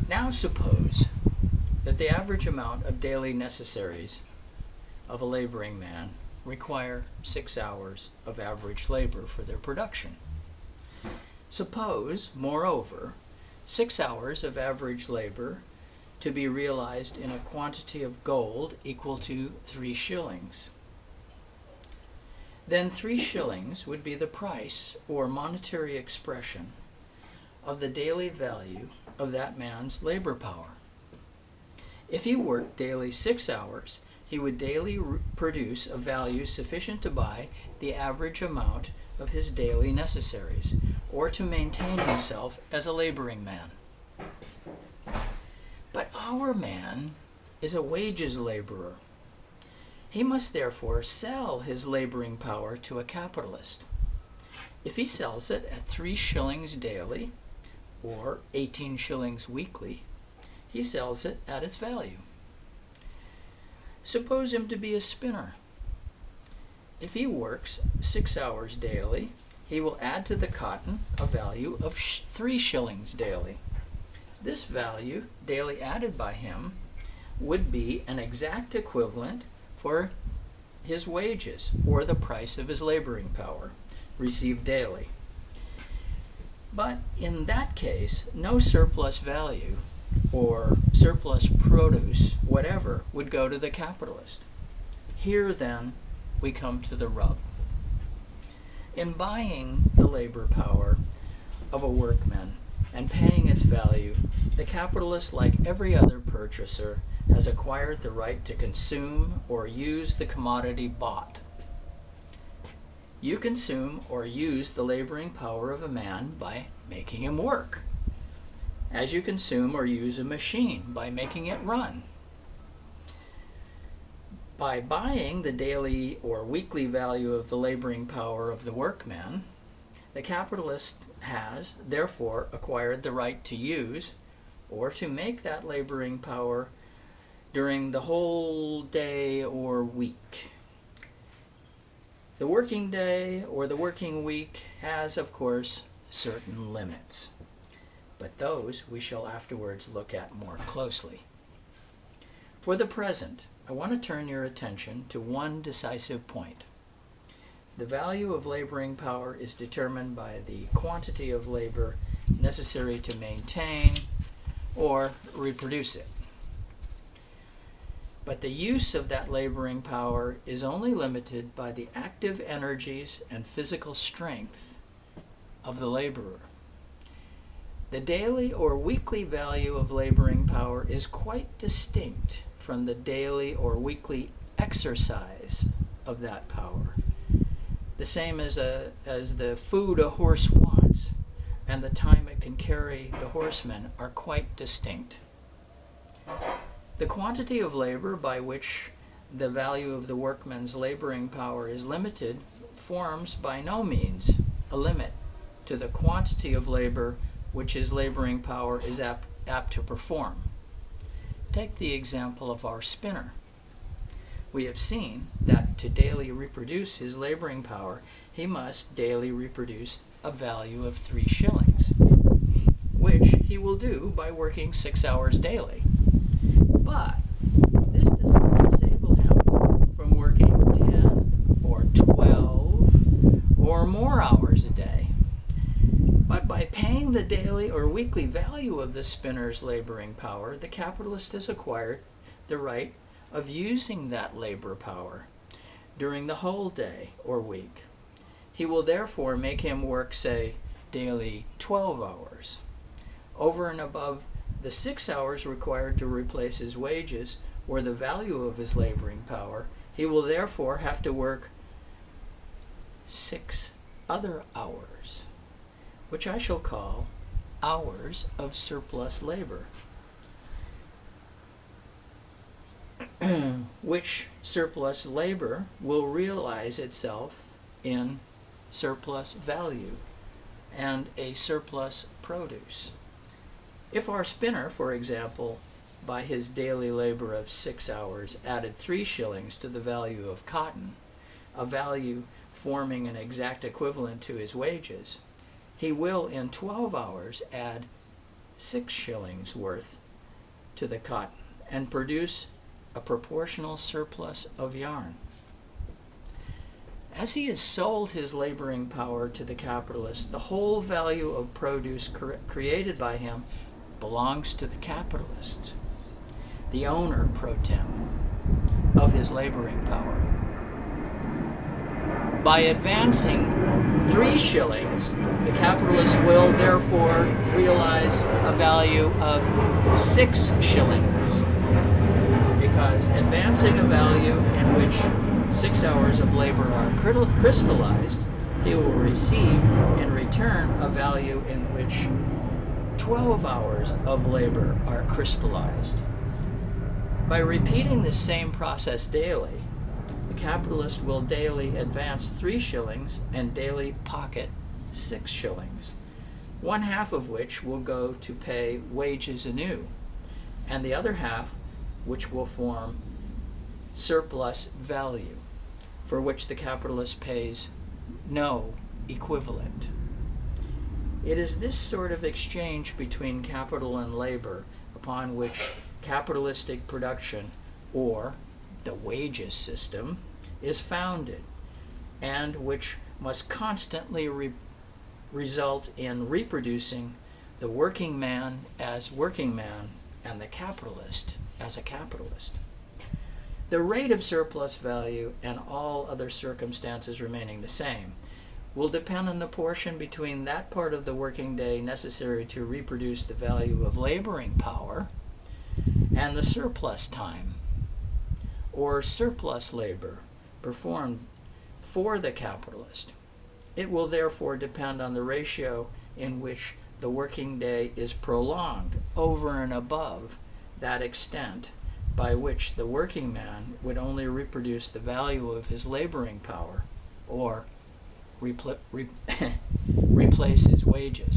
Now suppose that the average amount of daily necessaries of a laboring man require 6 hours of average labor for their production. Suppose, moreover, 6 hours of average labor to be realized in a quantity of gold equal to 3 shillings. Then 3 shillings would be the price or monetary expression of the daily value of that man's labor power. If he worked daily 6 hours, he would daily produce a value sufficient to buy the average amount of his daily necessaries, or to maintain himself as a laboring man. But our man is a wages laborer. He must therefore sell his laboring power to a capitalist. If he sells it at 3 shillings daily, or 18 shillings weekly, he sells it at its value. Suppose him to be a spinner. If he works 6 hours daily, he will add to the cotton a value of 3 shillings daily. This value, daily added by him, would be an exact equivalent for his wages, or the price of his laboring power, received daily. But in that case, no surplus value or surplus produce, whatever, would go to the capitalist. Here, then, we come to the rub. In buying the labor power of a workman and paying its value, the capitalist, like every other purchaser, has acquired the right to consume or use the commodity bought. You consume or use the laboring power of a man by making him work, as you consume or use a machine by making it run. By buying the daily or weekly value of the laboring power of the workman, the capitalist has, therefore, acquired the right to use or to make that laboring power during the whole day or week. The working day or the working week has, of course, certain limits, but those we shall afterwards look at more closely. For the present, I want to turn your attention to one decisive point. The value of laboring power is determined by the quantity of labor necessary to maintain or reproduce it. But the use of that laboring power is only limited by the active energies and physical strength of the laborer. The daily or weekly value of laboring power is quite distinct from the daily or weekly exercise of that power. The same as the food a horse wants and the time it can carry the horseman are quite distinct. The quantity of labor by which the value of the workman's laboring power is limited forms by no means a limit to the quantity of labor which his laboring power is apt to perform. Take the example of our spinner. We have seen that to daily reproduce his laboring power, he must daily reproduce a value of 3 shillings, which he will do by working 6 hours daily. But this does not disable him from working 10 or 12 or more hours a day. But by paying the daily or weekly value of the spinner's laboring power, the capitalist has acquired the right of using that labor power during the whole day or week. He will therefore make him work, say, daily 12 hours, over and above the 6 hours required to replace his wages or the value of his laboring power. He will therefore have to work 6 other hours, which I shall call hours of surplus labor, which surplus labor will realize itself in surplus value and a surplus produce. If our spinner, for example, by his daily labor of 6 hours added 3 shillings to the value of cotton, a value forming an exact equivalent to his wages, he will in 12 hours add 6 shillings worth to the cotton and produce a proportional surplus of yarn. As he has sold his laboring power to the capitalist, the whole value of produce created by him belongs to the capitalist, the owner pro tem of his laboring power. By advancing 3 shillings, the capitalist will therefore realize a value of 6 shillings, because advancing a value in which 6 hours of labor are crystallized, he will receive in return a value in which 12 hours of labor are crystallized. By repeating this same process daily, the capitalist will daily advance 3 shillings and daily pocket 6 shillings, 1/2 of which will go to pay wages anew, and the other half which will form surplus value, for which the capitalist pays no equivalent. It is this sort of exchange between capital and labor upon which capitalistic production, or the wages system, is founded, and which must constantly result in reproducing the working man as working man and the capitalist as a capitalist. The rate of surplus value, and all other circumstances remaining the same, will depend on the portion between that part of the working day necessary to reproduce the value of laboring power and the surplus time, or surplus labor, performed for the capitalist. It will therefore depend on the ratio in which the working day is prolonged over and above that extent by which the working man would only reproduce the value of his laboring power, or replace his wages.